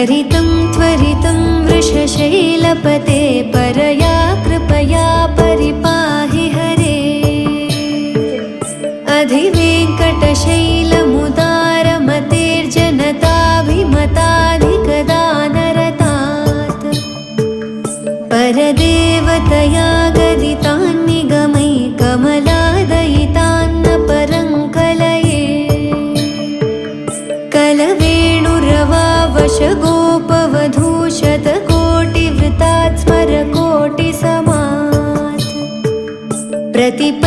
त्वरितं त्वरितं वृषशैलपते परया कृपया परिपाहि हरे। अधिवेङ्कटशैलमुदारमतेर्जनताभिमताधिकदानरतात् परदेवतया गदितान्निगमै कमलादयितान्न परङ्कलये। कलवेणुरवावशगोपवधूशतकोटिवृतात् स्मरकोटिसमात् प्रतिप